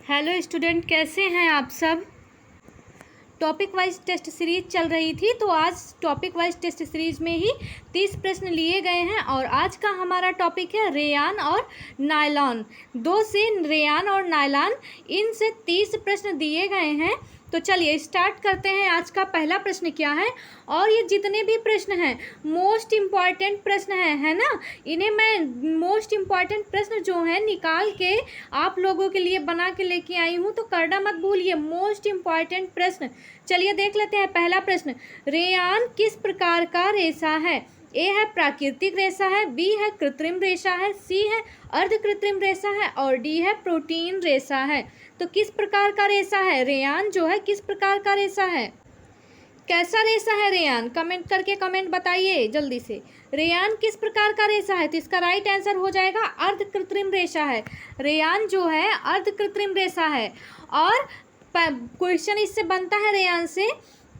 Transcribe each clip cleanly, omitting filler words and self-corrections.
Hello student, कैसे हैं आप सब। टॉपिक वाइज टेस्ट सीरीज चल रही थी, तो आज टॉपिक वाइज टेस्ट सीरीज में ही 30 प्रश्न लिए गए हैं और आज का हमारा टॉपिक है रेयान और नायलॉन। दो से रेयान और नायलॉन, इनसे 30 प्रश्न दिए गए हैं। तो चलिए स्टार्ट करते हैं। आज का पहला प्रश्न क्या है, और ये जितने भी प्रश्न हैं मोस्ट इम्पॉर्टेंट प्रश्न हैं, है ना। इन्हें मैं मोस्ट इम्पॉर्टेंट प्रश्न जो हैं निकाल के आप लोगों के लिए बना के लेके आई हूँ, तो करना मत भूलिए, मोस्ट इम्पॉर्टेंट प्रश्न। चलिए देख लेते हैं पहला प्रश्न। रेयान किस प्रकार का रेशा है। ए है प्राकृतिक रेशा है, बी है कृत्रिम रेशा है, सी है अर्ध कृत्रिम रेशा है और डी है प्रोटीन रेशा है। तो किस प्रकार का रेशा है रेयान जो है, किस प्रकार का रेशा है, कैसा रेशा है रेयान, कमेंट करके कमेंट बताइए जल्दी से। रेयान किस प्रकार का रेशा है, तो इसका राइट आंसर हो जाएगा अर्ध कृत्रिम रेशा है। रेयान जो है अर्ध कृत्रिम रेशा है। और क्वेश्चन इससे बनता है रेयान से,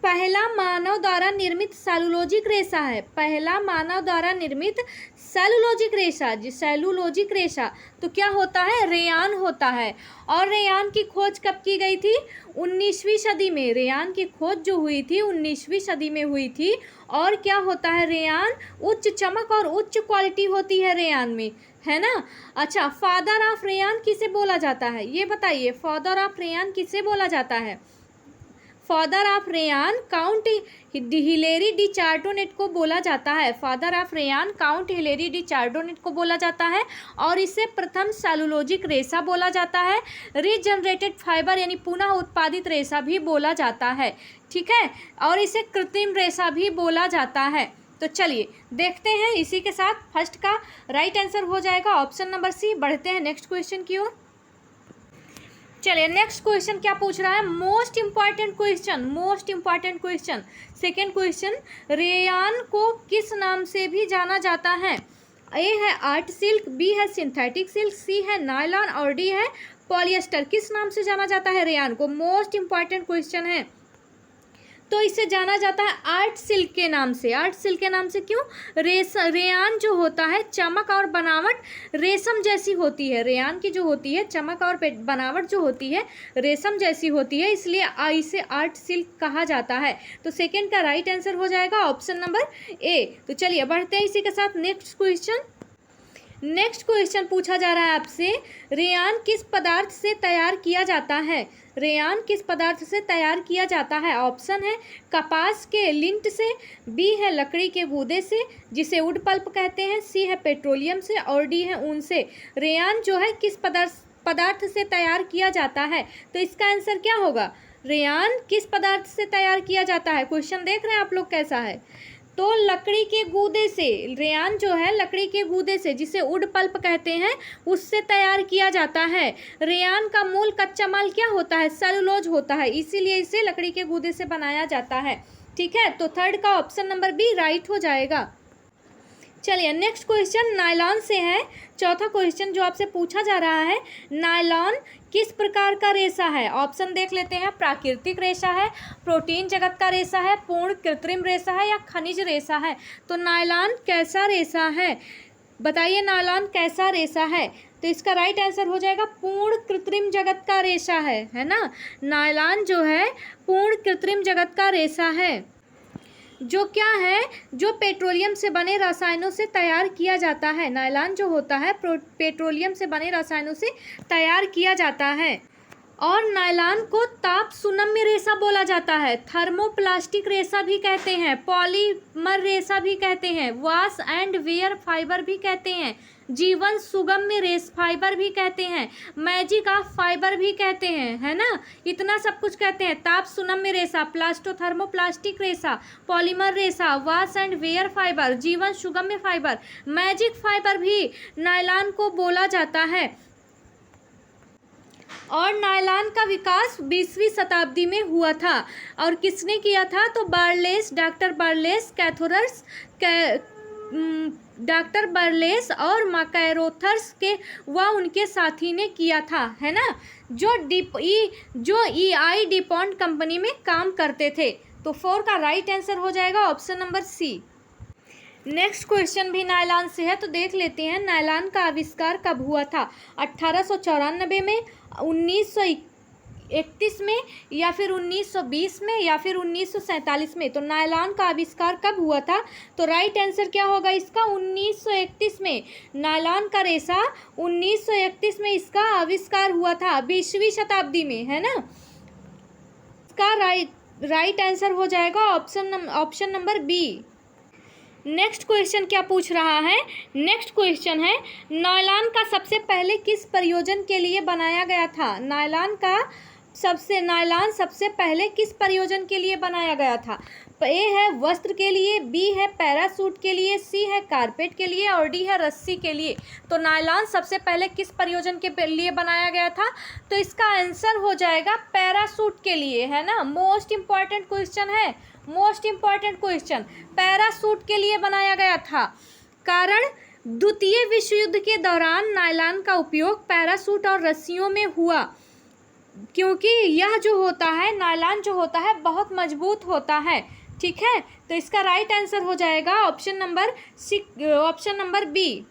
पहला मानव द्वारा निर्मित सेलुलोजिक रेशा है। पहला मानव द्वारा निर्मित सेलुलोजिक रेशा, जी सेलुलोजिक रेशा तो क्या होता है, रेयान होता है। और रेयान की खोज कब की गई थी, 19वीं सदी में। रेयान की खोज जो हुई थी 19वीं सदी में हुई थी। और क्या होता है, रेयान उच्च चमक और उच्च क्वालिटी होती है रेयान में, है ना। अच्छा, फादर ऑफ रेयान किसे बोला जाता है, ये बताइए, फादर ऑफ रेयान किसे बोला जाता है। Father of rayon count Hilaire de Chardonnet को बोला जाता है। Father of rayon count Hilaire de Chardonnet को बोला जाता है और इसे प्रथम सेलुलोजिक रेशा बोला जाता है। रीजनरेटेड फाइबर यानी पुनः उत्पादित रेशा भी बोला जाता है, ठीक है। और इसे कृत्रिम रेशा भी बोला जाता है। तो चलिए देखते हैं, इसी के साथ फर्स्ट का राइट आंसर हो जाएगा ऑप्शन नंबर सी। बढ़ते हैं नेक्स्ट क्वेश्चन की ओर। चलिए नेक्स्ट क्वेश्चन क्या पूछ रहा है, most important question, most important question. Second question, rayon को किस नाम से भी जाना जाता है। ए है आर्ट सिल्क, बी है सिंथेटिक सिल्क, सी है नायलॉन और डी है पॉलिएस्टर। किस नाम से जाना जाता है रेयान को, मोस्ट इंपॉर्टेंट क्वेश्चन है। तो इसे जाना जाता है आर्ट सिल्क के नाम से। आर्ट सिल्क के नाम से क्यों, रेयान जो होता है चमक और बनावट रेशम जैसी होती है। रेयान की जो होती है चमक और बनावट जो होती है रेशम जैसी होती है, इसलिए इसे आर्ट सिल्क कहा जाता है। तो सेकंड का राइट आंसर हो जाएगा ऑप्शन नंबर ए। तो चलिए बढ़ते हैं इसी के साथ नेक्स्ट क्वेश्चन। नेक्स्ट क्वेश्चन पूछा जा रहा है आपसे, रेयान किस पदार्थ से तैयार किया जाता है। रेयान किस पदार्थ से तैयार किया जाता है। ऑप्शन है कपास के लिंट से, बी है लकड़ी के गूदे से जिसे वुड पल्प कहते हैं, सी है पेट्रोलियम से और डी है ऊन से। रेयान जो है किस पदार्थ से तैयार किया जाता है, तो इसका आंसर क्या होगा, रेयान किस पदार्थ से तैयार किया जाता है। क्वेश्चन देख रहे हैं आप लोग कैसा है, तो लकड़ी के गूदे से। रेयान जो है लकड़ी के गूदे से जिसे वुड पल्प कहते हैं उससे तैयार किया जाता है। रेयान का मूल कच्चा माल क्या होता है, सेलुलोज होता है, इसीलिए इसे लकड़ी के गूदे से बनाया जाता है, ठीक है। तो थर्ड का ऑप्शन नंबर बी राइट हो जाएगा। चलिए नेक्स्ट क्वेश्चन नायलॉन से है। चौथा क्वेश्चन जो आपसे पूछा जा रहा है, नायलॉन किस प्रकार का रेशा है। ऑप्शन देख लेते हैं, प्राकृतिक रेशा है, प्रोटीन जगत का रेशा है, पूर्ण कृत्रिम रेशा है या खनिज रेशा है। तो नायलॉन कैसा रेशा है, बताइए नायलॉन कैसा रेशा है। तो इसका राइट आंसर हो जाएगा पूर्ण कृत्रिम जगत का रेशा है ना। नायलॉन जो है पूर्ण कृत्रिम जगत का रेशा है, जो क्या है, जो पेट्रोलियम से बने रसायनों से तैयार किया जाता है। नायलॉन जो होता है पेट्रोलियम से बने रसायनों से तैयार किया जाता है। और नायलॉन को ताप सुनम्य रेशा बोला जाता है, थर्मोप्लास्टिक रेशा भी कहते हैं, पॉलीमर रेशा भी कहते हैं, वॉश एंड वेयर फाइबर भी कहते हैं, जीवन सुगम्य रेस फाइबर भी कहते हैं, मैजिक ऑफ फाइबर भी कहते हैं, है ना। इतना सब कुछ कहते हैं, ताप सुनम्य रेशा, प्लास्टोथर्मोप्लास्टिक रेशा, पॉलीमर रेशा, वॉश एंड वेयर फाइबर, जीवन सुगम्य फाइबर, मैजिक फाइबर भी नायलॉन को बोला जाता है। और नायलॉन का विकास 20वीं शताब्दी में हुआ था। और किसने किया था, तो बार्लेस, डॉक्टर बार्लेस, कैथोरस, डॉक्टर बार्लेस और मैकैरोथर्स के वह उनके साथी ने किया था, है ना, जो EI डिपॉन्ट कंपनी में काम करते थे। तो 4 का राइट आंसर हो जाएगा option number C. Next question भी नायलॉन से है, तो देख लेते हैं नायलॉन का आविष्कार कब हुआ था। 1894 में, 1931 में, या फिर 1920 में, या फिर 1947 में। तो नायलॉन का आविष्कार कब हुआ था? तो राइट आंसर क्या होगा इसका? 1931 में। नायलॉन का रेशा 1931 में इसका आविष्कार हुआ था, 20वीं शताब्दी में, है ना। इसका राइट आंसर हो जाएगा option number B. Next question क्या पूछ रहा है? नेक्स्ट क्वेश्चन है नायलॉन का सबसे पहले किस प्रयोजन के लिए बनाया गया था? नायलॉन सबसे पहले किस प्रयोजन के लिए बनाया गया था? ए है वस्त्र के लिए, बी है पैरासूट के लिए, सी है कारपेट के लिए, और डी है रस्सी के लिए। तो नायलॉन सबसे पहले किस प्रयोजन के लिए बनाया गया था? तो इसका आंसर हो जाएगा पैरासूट के लिए, है ना। मोस्ट इम्पॉर्टेंट क्वेश्चन है, मोस्ट इम्पॉर्टेंट क्वेश्चन। पैरासूट के लिए बनाया गया था। कारण द्वितीय विश्व युद्ध के दौरान नायलॉन का उपयोग पैरासूट और रस्सियों में हुआ, क्योंकि यह जो होता है नायलॉन जो होता है बहुत मजबूत होता है। ठीक है, तो इसका राइट आंसर हो जाएगा option number B.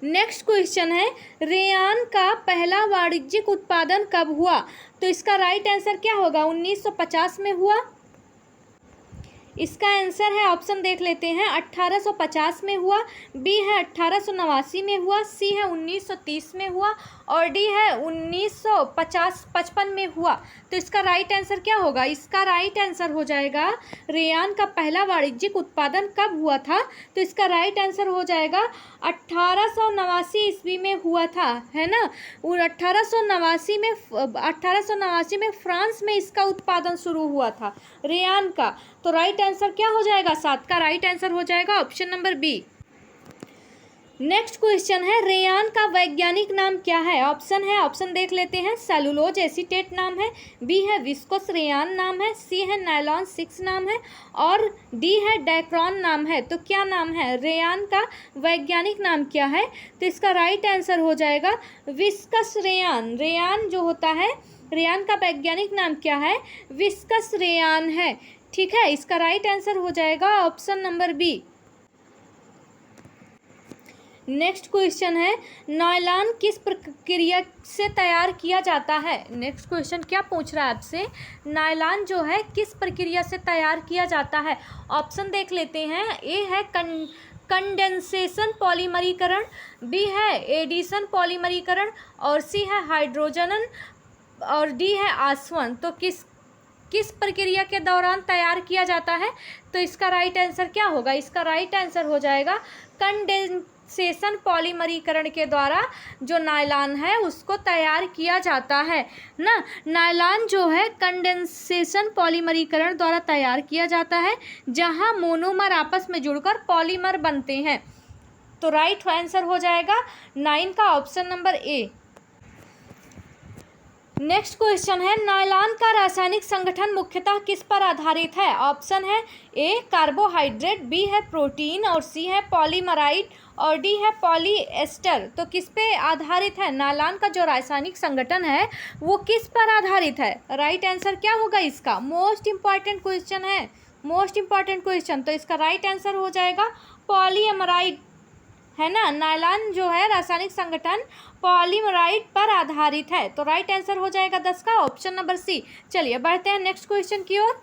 Next question है रेयान का पहला वाणिज्यिक उत्पादन कब हुआ? तो इसका राइट आंसर क्या होगा? 1950 में हुआ। इसका आंसर है, ऑप्शन देख लेते हैं, 1850 में हुआ, बी है 1889 में हुआ, सी है 1930 में हुआ, और डी है 1955 में हुआ। तो इसका राइट आंसर क्या होगा? इसका राइट आंसर हो जाएगा रेयान का पहला वाणिज्यिक उत्पादन कब हुआ था? तो इसका राइट आंसर हो जाएगा 1889 ईस्वी में हुआ था, है ना। और 1889 में फ्रांस में इसका उत्पादन शुरू हुआ था रेयान का। तो राइट आंसर क्या हो जाएगा? 7 का राइट आंसर हो जाएगा option number B. Next question है रेयान का वैज्ञानिक नाम क्या है? ऑप्शन देख लेते हैं, सेलुलोज एसीटेट नाम है, बी है विस्कोस रेयान नाम है, सी है नायलॉन 6 नाम है, और डी है डायक्रॉन नाम है। तो क्या नाम है? रेयान का वैज्ञानिक नाम क्या है? तो इसका राइट आंसर हो जाएगा विस्कस रेयान। रेयान जो होता है, रेयान का वैज्ञानिक नाम क्या है? विस्कस रेयान है। ठीक है, इसका राइट आंसर हो जाएगा option number B. Next question है नायलॉन किस प्रक्रिया से तैयार किया जाता है? नेक्स्ट क्वेश्चन क्या पूछ रहा है आपसे? नायलॉन जो है किस प्रक्रिया से तैयार किया जाता है? ऑप्शन देख लेते हैं, ए है कंडेंसेशन पॉलीमरीकरण, बी है एडिशन पॉलीमरीकरण, और सी है हाइड्रोजनन, और डी है आसवन। तो किस प्रक्रिया के दौरान तैयार किया जाता है? तो इसका राइट आंसर क्या होगा? इसका राइट आंसर हो जाएगा कंडेंसेशन पॉलीमरीकरण के द्वारा जो नायलॉन है उसको तैयार किया जाता है ना। नायलॉन जो है कंडेंसेशन पॉलीमरीकरण द्वारा तैयार किया जाता है, जहां मोनोमर आपस में जुड़कर पॉलीमर बनते हैं। तो राइट आंसर हो जाएगा 9 का ऑप्शन नंबर ए। नेक्स्ट क्वेश्चन है नायलॉन का रासायनिक संगठन मुख्यतः किस पर आधारित है? ऑप्शन है, ए कार्बोहाइड्रेट, बी है प्रोटीन, और सी है पॉलीमराइड, और डी है पॉलीएस्टर। तो किस पे आधारित है? नायलॉन का जो रासायनिक संगठन है वो किस पर आधारित है? राइट आंसर क्या होगा इसका? मोस्ट इंपॉर्टेंट क्वेश्चन है, मोस्ट इंपॉर्टेंट क्वेश्चन। तो इसका राइट आंसर हो जाएगा पॉलीमराइड, है ना। नायलॉन जो है रासायनिक संगठन पॉलीमराइड पर आधारित है। तो राइट आंसर हो जाएगा 10 का ऑप्शन नंबर सी। चलिए बढ़ते हैं नेक्स्ट क्वेश्चन की ओर।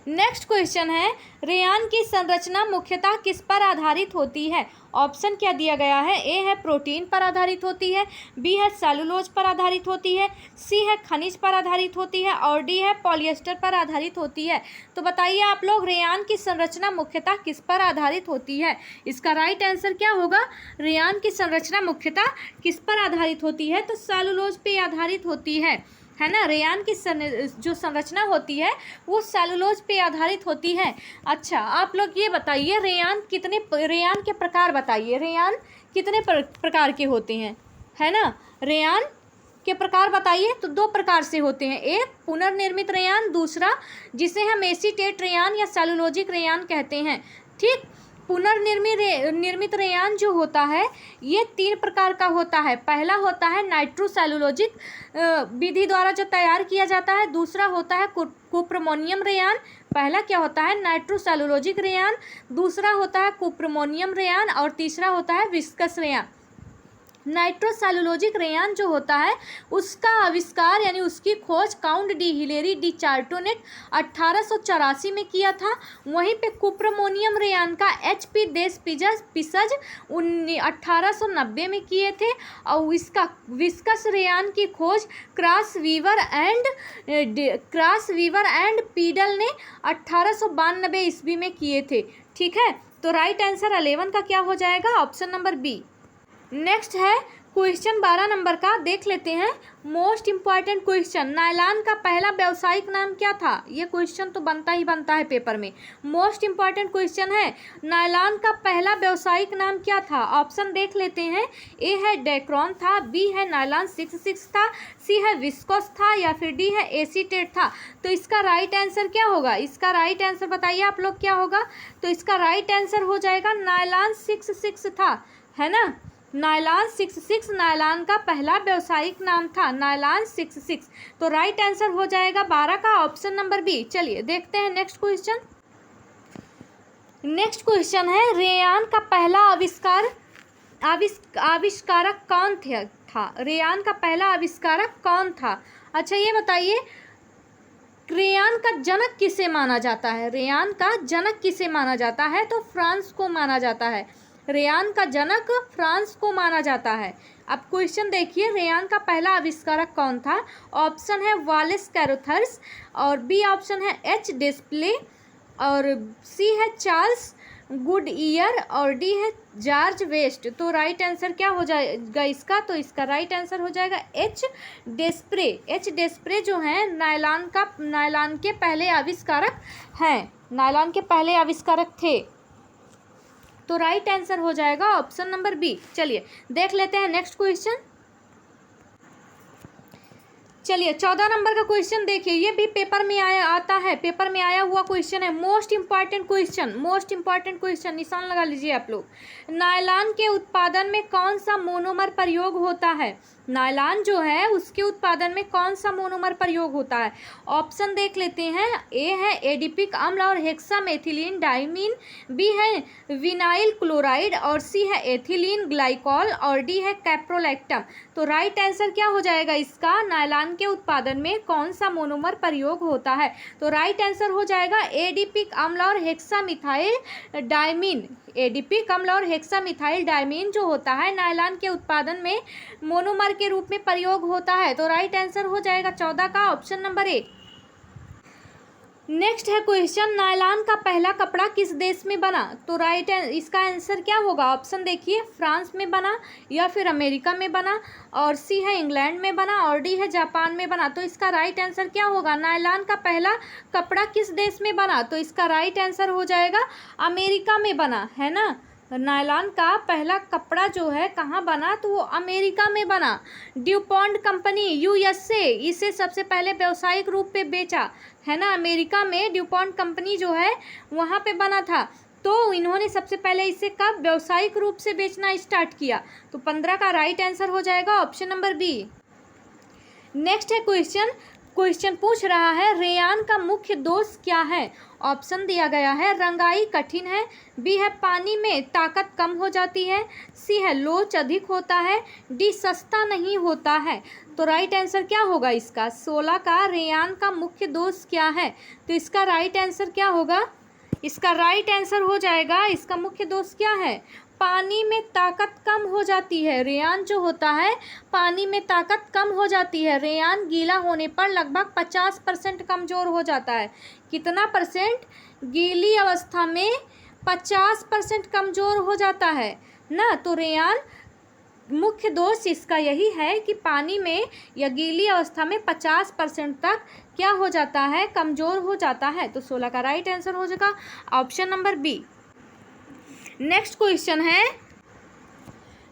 नेक्स्ट क्वेश्चन है रेयान की संरचना मुख्यतः किस पर आधारित होती है? ऑप्शन क्या दिया गया है? ए है प्रोटीन पर आधारित होती है, बी है सेलुलोज पर आधारित होती है, सी है खनिज पर आधारित होती है, और डी है पॉलिएस्टर पर आधारित होती है। तो बताइए आप लोग रेयान की संरचना मुख्यतः किस पर आधारित होती है? इसका राइट आंसर क्या होगा? रेयान की संरचना मुख्यतः किस पर आधारित होती है? तो सेलुलोज पे आधारित होती है ना। रेयान की जो संरचना होती है वो सेलुलोज पे आधारित होती है। अच्छा, आप लोग ये बताइए रेयान के प्रकार बताइए, रेयान कितने प्रकार के होते हैं, है ना। रेयान के प्रकार बताइए। तो 2 प्रकार से होते हैं, एक पुनर्निर्मित रेयान, दूसरा जिसे हम एसीटेट रेयान या सेलुलोजिक रेयान कहते हैं। ठीक, निर्मित रेयान जो होता है ये 3 प्रकार का होता है। पहला होता है नाइट्रोसेलुलोजिक विधि द्वारा जो तैयार किया जाता है। दूसरा होता है कुप्रोमोनियम रेयान। पहला क्या होता है? नाइट्रोसेलुलोजिक रेयान। दूसरा होता है कुप्रोमोनियम रेयान और तीसरा होता है विस्कस रेयान। नाइट्रोसेलुलोजिक रेयान जो होता है उसका आविष्कार यानी उसकी खोज काउंट डी हिलेरी डी चार्टो ने 1884 में किया था। वहीं पे कुप्रोमोनियम रेयान का HP पिसज 1890 में किए थे और इसका विस्कस रेयान की खोज क्रॉस वीवर एंड पीडल ने 1892 ईस्वी में किए थे। ठीक है, तो राइट आंसर 11 का क्या हो जाएगा? Option number B. नेक्स्ट है क्वेश्चन 12 नंबर का, देख लेते हैं। मोस्ट इम्पॉर्टेंट क्वेश्चन, नायलॉन का पहला व्यावसायिक नाम क्या था? ये क्वेश्चन तो बनता ही बनता है पेपर में। मोस्ट इम्पॉर्टेंट क्वेश्चन है, नायलॉन का पहला व्यावसायिक नाम क्या था? ऑप्शन देख लेते हैं। ए है डेक्रॉन था, बी है नायलॉन 66 था, सी है विस्कोस था या फिर डी है एसीटेट था। तो इसका राइट आंसर क्या होगा? इसका राइट आंसर बताइए आप लोग क्या होगा? तो इसका राइट आंसर हो जाएगा नायलॉन 66 था, है ना। नायलॉन 66 नायलॉन का पहला व्यावसायिक नाम था, नायलॉन 66। तो राइट आंसर हो जाएगा 12 का ऑप्शन नंबर बी। चलिए देखते हैं नेक्स्ट क्वेश्चन। नेक्स्ट क्वेश्चन है, रेयान का पहला आविष्कारक कौन था? रेयान का पहला आविष्कारक कौन था? अच्छा ये बताइए, रेयान का जनक किसे माना जाता है? रेयान का जनक किसे माना जाता है? तो फ्रांस को माना जाता है। रेयान का जनक फ्रांस को माना जाता है। अब क्वेश्चन देखिए, रेयान का पहला आविष्कारक कौन था? ऑप्शन है वालेस कैरोथर्स और बी ऑप्शन है एच डिस्प्ले और सी है चार्ल्स गुडईयर और डी है जॉर्ज वेस्ट। तो राइट आंसर क्या हो जाएगा इसका? तो इसका राइट आंसर हो जाएगा एच डेस्प्रे। एच डेस्प्रे जो है नायलॉन के पहले आविष्कारक हैं, नायलॉन के पहले आविष्कारक थे। तो राइट आंसर हो जाएगा ऑप्शन नंबर बी। चलिए देख लेते हैं नेक्स्ट क्वेश्चन। चलिए 14 नंबर का क्वेश्चन देखिए, ये भी पेपर में आता है, पेपर में आया हुआ क्वेश्चन है। मोस्ट इंपॉर्टेंट क्वेश्चन, निशान लगा लीजिए आप लोग। नायलॉन के उत्पादन में कौन सा मोनोमर प्रयोग होता है? नायलॉन जो है उसके उत्पादन में कौन सा मोनोमर प्रयोग होता है? ऑप्शन देख लेते हैं। ए है एडिपिक अम्ल और हेक्सामेथिलीन डाइमीन, बी है विनाइल क्लोराइड और सी है एथिलीन ग्लाइकॉल और डी है कैप्रोलैक्टम। तो राइट आंसर क्या हो जाएगा इसका? नायलॉन के उत्पादन में कौन सा मोनोमर प्रयोग होता है? तो राइट आंसर हो जाएगा एडिपिक अम्ल और हेक्सामिथाइल डाइमीन। एडिपिक अम्ल और हेक्सामिथाइल डाइमीन जो होता है नायलॉन के उत्पादन में मोनोमर के रूप में प्रयोग होता है। तो राइट आंसर हो जाएगा 14 का ऑप्शन नंबर ए। नेक्स्ट है क्वेश्चन, नायलॉन का पहला कपड़ा किस देश में बना? तो राइट इसका आंसर क्या होगा? ऑप्शन देखिए, फ्रांस में बना या फिर अमेरिका में बना और सी है इंग्लैंड में बना और डी है जापान में बना। तो इसका राइट आंसर क्या होगा? नायलॉन का पहला कपड़ा किस देश में बना? तो इसका राइट आंसर हो जाएगा अमेरिका में बना, है ना। नायलॉन का पहला कपड़ा जो है कहाँ बना? तो वो अमेरिका में बना। ड्यूपॉन्ट कंपनी USA इसे सबसे पहले व्यावसायिक रूप पे बेचा, है ना। अमेरिका में ड्यूपॉन्ट कंपनी जो है वहाँ पे बना था, तो इन्होंने सबसे पहले इसे कब व्यावसायिक रूप से बेचना स्टार्ट किया? तो 15 का राइट आंसर हो जाएगा ऑप्शन नंबर बी। नेक्स्ट है क्वेश्चन पूछ रहा है, रेयान का मुख्य दोष क्या है? ऑप्शन दिया गया है, रंगाई कठिन है, बी है पानी में ताकत कम हो जाती है, सी है लोच अधिक होता है, डी सस्ता नहीं होता है। तो राइट आंसर क्या होगा इसका? 16 का रेयान का मुख्य दोष क्या है? तो इसका राइट आंसर क्या होगा? इसका राइट आंसर हो जाएगा, इसका मुख्य दोष क्या है? पानी में ताकत कम हो जाती है। रेयान जो होता है पानी में ताकत कम हो जाती है। रेयान गीला होने पर लगभग 50% कमज़ोर हो जाता है। कितना परसेंट? गीली अवस्था में 50% कमज़ोर हो जाता है ना। तो रेयान मुख्य दोष इसका यही है कि पानी में या गीली अवस्था में 50% तक क्या हो जाता है? कमज़ोर हो जाता है। तो 16 का राइट आंसर हो जाएगा option number B. Next question है,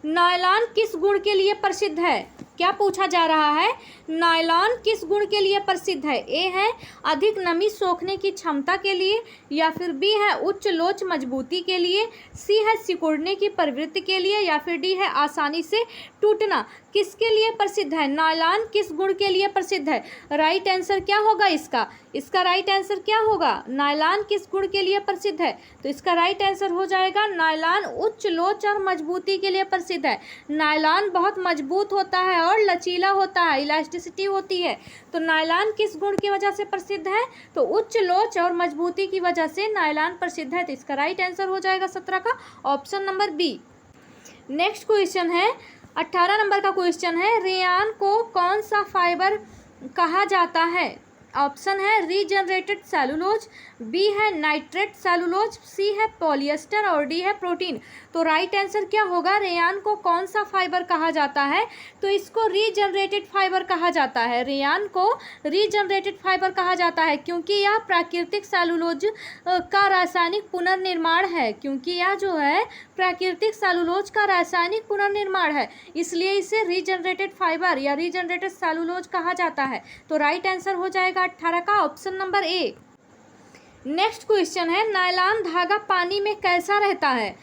नायलॉन किस गुण के लिए प्रसिद्ध है? क्या पूछा जा रहा है, नायलॉन किस गुण के लिए प्रसिद्ध है? ए है अधिक नमी सोखने की क्षमता के लिए, या फिर बी है उच्च लोच मजबूती के लिए, सी है सिकुड़ने की प्रवृत्ति के लिए, या फिर डी है आसानी से टूटना। किसके लिए प्रसिद्ध है? नायलॉन किस गुण के लिए प्रसिद्ध है? राइट आंसर क्या होगा इसका राइट आंसर क्या होगा? नायलॉन किस गुण के लिए प्रसिद्ध है? तो इसका राइट आंसर हो जाएगा नायलॉन उच्च लोच और मजबूती के लिए प्रसिद्ध है। नायलॉन बहुत मजबूत होता है और लचीला होता है, इलास्टिसिटी होती है। तो नायलॉन किस गुण की वजह से प्रसिद्ध है? तो उच्च लोच और मजबूती की वजह से नायलॉन प्रसिद्ध है। तो इसका राइट आंसर हो जाएगा 17 का option number B. Next question है 18 नंबर का क्वेश्चन है, रेयान को कौन सा फाइबर कहा जाता है? ऑप्शन है रीजनरेटेड सेलुलोज, बी है नाइट्रेट सेलुलोज, सी है पॉलिएस्टर और डी है प्रोटीन। तो राइट आंसर क्या होगा? रेयान को कौन सा फाइबर कहा जाता है? तो इसको रीजनरेटेड फाइबर कहा जाता है। रेयान को रीजनरेटेड फाइबर कहा जाता है क्योंकि यह प्राकृतिक सेलुलोज का रासायनिक पुनर्निर्माण है, क्योंकि यह जो है प्राकृतिक सेलुलोज का रासायनिक पुनर्निर्माण है, इसलिए इसे रीजनरेटेड फाइबर या रीजनरेटेड सेलुलोज कहा जाता है। तो राइट आंसर हो जाएगा 18 का ऑप्शन नंबर ए। नेक्स्ट क्वेश्चन है, नायलॉन धागा पानी में कैसा रहता है?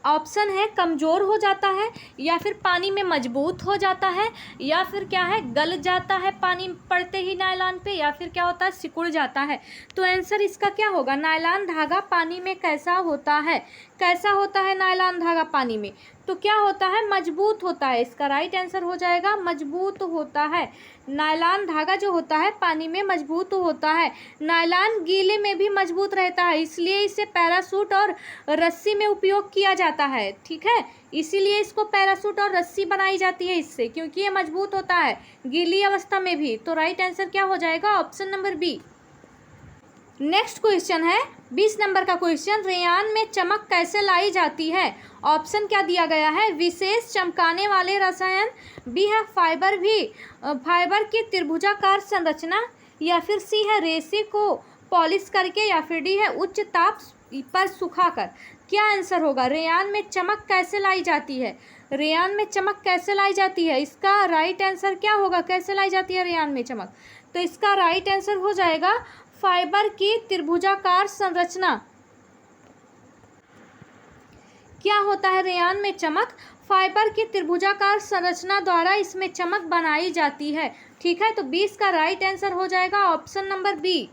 ऑप्शन है कमज़ोर हो जाता है, या फिर पानी में मजबूत हो जाता है, या फिर क्या है गल जाता है पानी पड़ते ही नायलॉन पे, या फिर क्या होता है सिकुड़ जाता है। तो आंसर इसका क्या होगा? नायलॉन धागा पानी में कैसा होता है? कैसा होता है नायलॉन धागा पानी में? तो क्या होता है? मजबूत होता है। इसका राइट आंसर हो जाएगा मजबूत होता है। नायलॉन धागा जो होता है पानी में मजबूत होता है। नायलॉन गीले में भी मजबूत रहता है, इसलिए इसे पैराशूट और रस्सी में उपयोग किया जाता है। ठीक है, इसीलिए इसको पैराशूट और रस्सी बनाई जाती है इससे, क्योंकि ये मजबूत होता है गीली अवस्था में भी। तो राइट आंसर क्या हो जाएगा? Option number B. Next question है 20 नंबर का क्वेश्चन, रेयान में चमक कैसे लाई जाती है? ऑप्शन क्या दिया गया है? विशेष चमकाने वाले रसायन, बी है फाइबर की त्रिभुजाकार संरचना, या फिर सी है रेशे को पॉलिश करके, या फिर डी है उच्च ताप पर सुखाकर। क्या आंसर होगा? रेयान में चमक कैसे लाई जाती है? रेयान में चमक कैसे लाई जाती है? इसका राइट आंसर क्या होगा? कैसे लाई जाती है रेयान में चमक? तो इसका राइट आंसर हो जाएगा फाइबर की त्रिभुजाकार संरचना। क्या होता है रेयान में चमक? फाइबर की त्रिभुजाकार संरचना द्वारा इसमें चमक बनाई जाती है। ठीक है, तो 20 का राइट आंसर हो जाएगा ऑप्शन नंबर बी।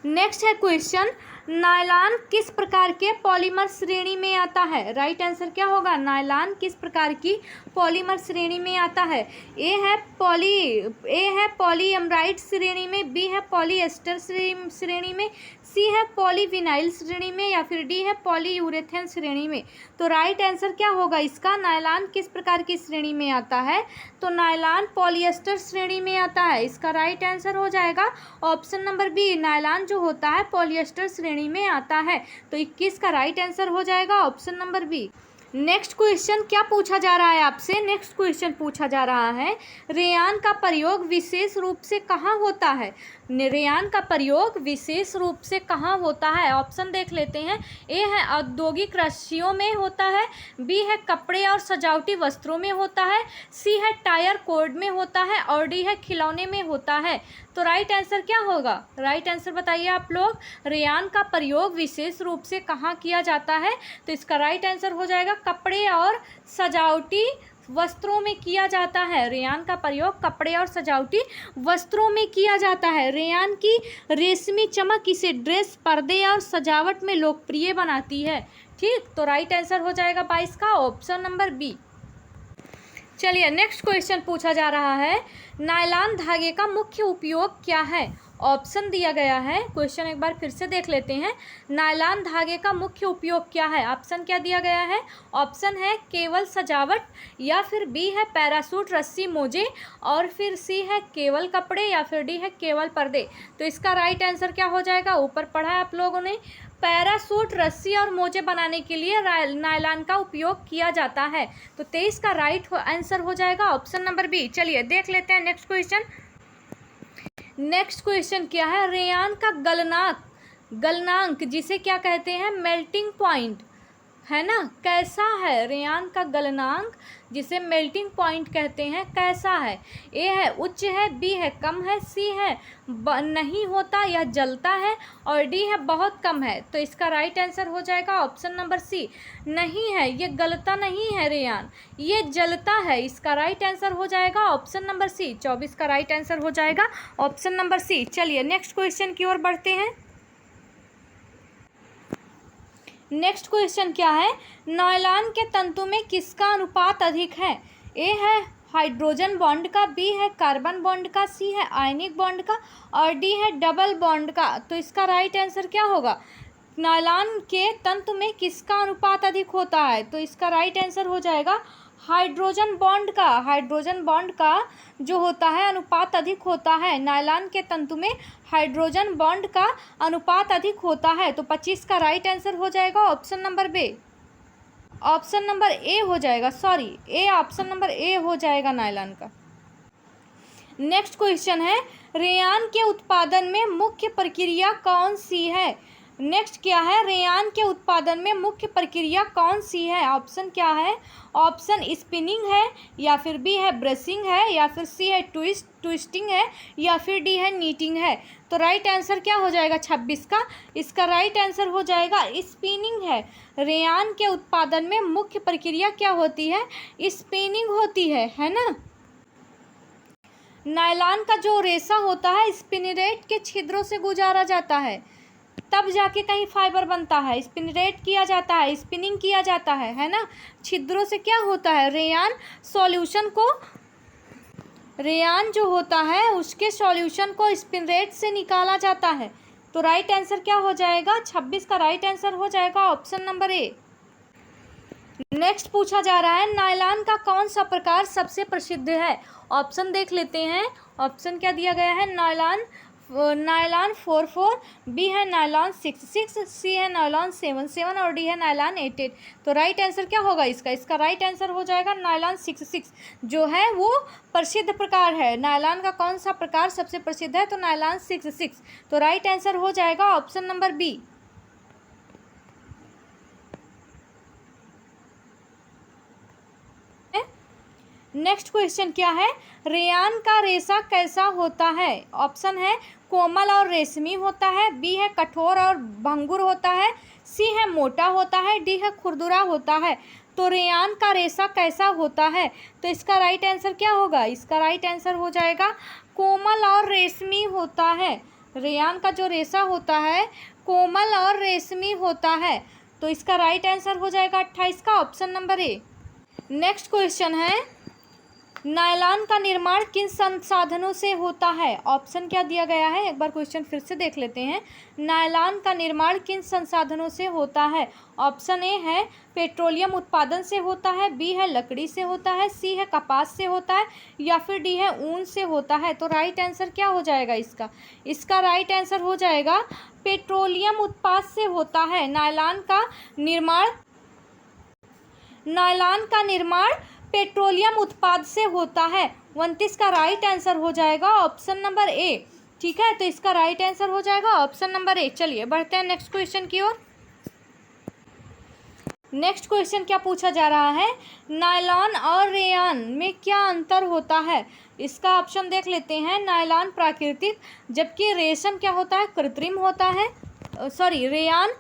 नेक्स्ट है क्वेश्चन, नायलॉन किस प्रकार के पॉलीमर श्रेणी में आता है? राइट आंसर क्या होगा? नायलॉन किस प्रकार की पॉलीमर श्रेणी में आता है? ए है पॉलीएमराइड श्रेणी में, बी है पॉलीएस्टर श्रेणी में, सी है पॉलीविनाइल श्रेणी में, या फिर डी है पॉलीयूरेथेन श्रेणी में। तो राइट आंसर क्या होगा इसका? नायलॉन किस प्रकार की श्रेणी में आता है? तो नायलॉन पॉलीएस्टर श्रेणी में आता है। इसका राइट आंसर हो जाएगा ऑप्शन नंबर बी। नायलॉन जो होता है पॉलीएस्टर श्रेणी में आता है। तो 21 का राइट आंसर हो जाएगा option number B. Next question क्या पूछा जा रहा है आपसे? नेक्स्ट क्वेश्चन पूछा जा रहा है, रेयान का प्रयोग विशेष रूप से कहाँ होता है? रेयान का प्रयोग विशेष रूप से कहाँ होता है? ऑप्शन देख लेते हैं। ए है औद्योगिक रस्सियों में होता है, बी है कपड़े और सजावटी वस्त्रों में होता है, सी है टायर कोड में होता है, और डी है खिलौने में होता है। तो राइट आंसर क्या होगा? राइट आंसर बताइए आप लोग। रेयान का प्रयोग विशेष रूप से कहाँ किया जाता है? तो इसका राइट आंसर हो जाएगा कपड़े और सजावटी वस्त्रों में किया जाता है। रेयान का प्रयोग कपड़े और सजावटी वस्त्रों में किया जाता है। रेयान की रेशमी चमक इसे ड्रेस, पर्दे और सजावट में लोकप्रिय बनाती है। ठीक, तो राइट आंसर हो जाएगा 22 का ऑप्शन नंबर बी। चलिए नेक्स्ट क्वेश्चन पूछा जा रहा है, नायलॉन धागे का मुख्य उपयोग क्या है? ऑप्शन दिया गया है। क्वेश्चन एक बार फिर से देख लेते हैं। नायलॉन धागे का मुख्य उपयोग क्या है? ऑप्शन क्या दिया गया है? ऑप्शन है केवल सजावट, या फिर बी है पैराशूट रस्सी मोजे, और फिर सी है केवल कपड़े, या फिर डी है केवल पर्दे। तो इसका राइट आंसर क्या हो जाएगा? ऊपर पढ़ा है आप लोगों ने, पैराशूट रस्सी और मोजे बनाने के लिए नायलॉन का उपयोग किया जाता है। तो 23 का राइट आंसर हो जाएगा ऑप्शन नंबर बी। चलिए देख लेते हैं नेक्स्ट क्वेश्चन। नेक्स्ट क्वेश्चन क्या है? रेयान का गलनांक जिसे क्या कहते हैं? Melting point. है ना। कैसा है रेयान का गलनांक, जिसे मेल्टिंग पॉइंट कहते हैं, कैसा है। ए है उच्च है, बी है कम है, सी है नहीं होता या जलता है, और डी है बहुत कम है। तो इसका राइट आंसर हो जाएगा ऑप्शन नंबर सी। नहीं है, ये गलता नहीं है रेयान, ये जलता है। इसका राइट आंसर हो जाएगा ऑप्शन नंबर सी। 24 का राइट आंसर हो जाएगा ऑप्शन नंबर सी। चलिए नेक्स्ट क्वेश्चन की ओर बढ़ते हैं। नेक्स्ट क्वेश्चन क्या है, नायलॉन के तंतु में किसका अनुपात अधिक है। ए है हाइड्रोजन बॉन्ड का, बी है कार्बन बॉन्ड का, सी है आयनिक बॉन्ड का, और डी है डबल बॉन्ड का। तो इसका राइट आंसर क्या होगा, नायलॉन के तंतु में किसका अनुपात अधिक होता है। तो इसका राइट आंसर हो जाएगा हाइड्रोजन बॉन्ड का। हाइड्रोजन बॉन्ड का जो होता है अनुपात अधिक होता है, नायलॉन के तंतु में हाइड्रोजन बॉन्ड का अनुपात अधिक होता है। तो 25 का राइट आंसर हो जाएगा option number B, option number A हो जाएगा, sorry A, option number A हो जाएगा नायलॉन का। नेक्स्ट क्वेश्चन है, रेयान के उत्पादन में मुख्य प्रक्रिया कौन सी है। नेक्स्ट क्या है, रेयान के उत्पादन में मुख्य प्रक्रिया कौन सी है। ऑप्शन क्या है, ऑप्शन स्पिनिंग है, या फिर बी है ब्रशिंग है, या फिर सी है ट्विस्टिंग है, या फिर डी है नीटिंग है। तो राइट आंसर क्या हो जाएगा 26 का, इसका राइट आंसर हो जाएगा स्पिनिंग है। रेयान के उत्पादन में मुख्य प्रक्रिया क्या होती है, स्पिनिंग होती है ना। नायलॉन का जो रेशा होता है स्पिनरेट के छिद्रों से गुजारा जाता है, तब जाके कहीं फाइबर बनता है, स्पिनरेट किया जाता है, स्पिनिंग किया जाता है ना। छिद्रों से क्या होता है, रेयान सॉल्यूशन को, रेयान जो होता है उसके सॉल्यूशन को स्पिनरेट से निकाला जाता है। तो राइट आंसर क्या हो जाएगा, 26 का राइट आंसर हो जाएगा ऑप्शन नंबर ए। नेक्स्ट पूछा जा रहा है, नायलॉन का कौन सा प्रकार सबसे प्रसिद्ध है। ऑप्शन देख लेते हैं। ऑप्शन क्या दिया गया है, नायलॉन 44, बी है नायलॉन 66, सी है नायलॉन 77 और डी है नायलॉन 88। तो राइट आंसर क्या होगा इसका राइट आंसर हो जाएगा नायलॉन 66 जो है वो प्रसिद्ध प्रकार है। नायलॉन का कौन सा प्रकार सबसे प्रसिद्ध है, तो नायलॉन 66। तो राइट आंसर हो जाएगा option number B. Next question क्या है, रेयान का रेशा कैसा होता है। ऑप्शन है कोमल और रेशमी होता है, बी है कठोर और भंगुर होता है, सी है मोटा होता है, डी है खुरदुरा होता है। तो रेयान का रेशा कैसा होता है, तो इसका राइट आंसर क्या होगा, इसका राइट आंसर हो जाएगा कोमल और रेशमी होता है। रेयान का जो रेशा होता है कोमल और रेशमी होता है। तो इसका राइट आंसर हो जाएगा 28 का ऑप्शन नंबर ए। नेक्स्ट क्वेश्चन है, नायलॉन का निर्माण किन संसाधनों से होता है। ऑप्शन क्या दिया गया है, एक बार क्वेश्चन फिर से देख लेते हैं। नायलॉन का निर्माण किन संसाधनों से होता है। ऑप्शन ए है पेट्रोलियम उत्पादन से होता है, बी है लकड़ी से होता है, सी है कपास से होता है, या फिर डी है ऊन से होता है। तो राइट आंसर क्या हो जाएगा इसका राइट आंसर हो जाएगा पेट्रोलियम उत्पाद से होता है। नायलॉन का निर्माण पेट्रोलियम उत्पाद से होता है। 29 का राइट आंसर हो जाएगा ऑप्शन नंबर ए। ठीक है, तो इसका राइट आंसर हो जाएगा ऑप्शन नंबर ए। चलिए बढ़ते हैं नेक्स्ट क्वेश्चन की ओर। नेक्स्ट क्वेश्चन क्या पूछा जा रहा है, नायलॉन और रेयान में क्या अंतर होता है। इसका ऑप्शन देख लेते हैं। नायलॉन प्राकृतिक, जबकि रेशम क्या होता है, कृत्रिम होता है। रेयान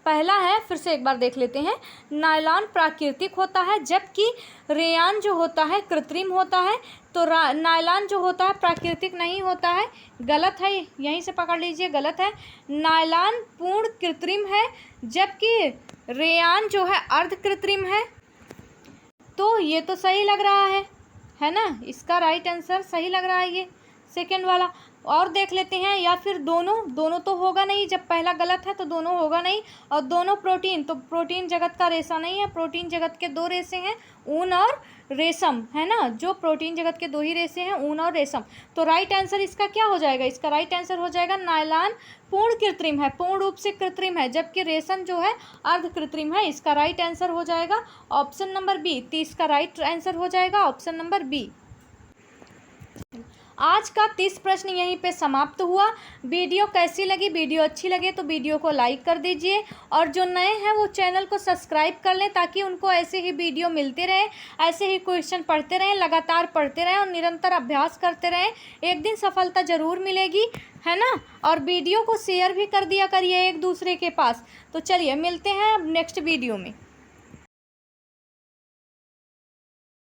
पहला है, फिर से एक बार देख लेते हैं। नायलॉन प्राकृतिक होता है, जबकि रेयान जो होता है कृत्रिम होता है। तो नायलॉन जो होता है प्राकृतिक नहीं होता है, गलत है, यहीं से पकड़ लीजिए, गलत है। नायलॉन पूर्ण कृत्रिम है, जबकि रेयान जो है अर्ध कृत्रिम है। तो ये तो सही लग रहा है ना, इसका राइट आंसर सही लग रहा है ये सेकेंड वाला। और देख लेते हैं, या फिर दोनों तो होगा नहीं, जब पहला गलत है तो दोनों होगा नहीं। और दोनों प्रोटीन, तो प्रोटीन जगत का रेशा नहीं है, प्रोटीन जगत के दो रेशे हैं, ऊन और रेशम, है ना। जो प्रोटीन जगत के दो ही रेशे हैं, ऊन और रेशम। तो राइट आंसर इसका क्या हो जाएगा, इसका राइट आंसर हो जाएगा नायलॉन पूर्ण कृत्रिम है, पूर्ण रूप से कृत्रिम है, जबकि रेशम जो है अर्ध कृत्रिम है। इसका राइट आंसर हो जाएगा ऑप्शन नंबर बी। 30 का राइट आंसर हो जाएगा ऑप्शन नंबर बी। आज का 30 प्रश्न यहीं पे समाप्त हुआ। वीडियो कैसी लगी? वीडियो अच्छी लगे तो वीडियो को लाइक कर दीजिए और जो नए हैं वो चैनल को सब्सक्राइब कर लें ताकि उनको ऐसे ही वीडियो मिलते रहे, ऐसे ही क्वेश्चन पढ़ते रहें, लगातार पढ़ते रहें और निरंतर अभ्यास करते रहें। एक दिन सफलता ज़रूर मिलेगी, है ना। और वीडियो को शेयर भी कर दिया करिए एक दूसरे के पास। तो चलिए मिलते हैं अब नेक्स्ट वीडियो में।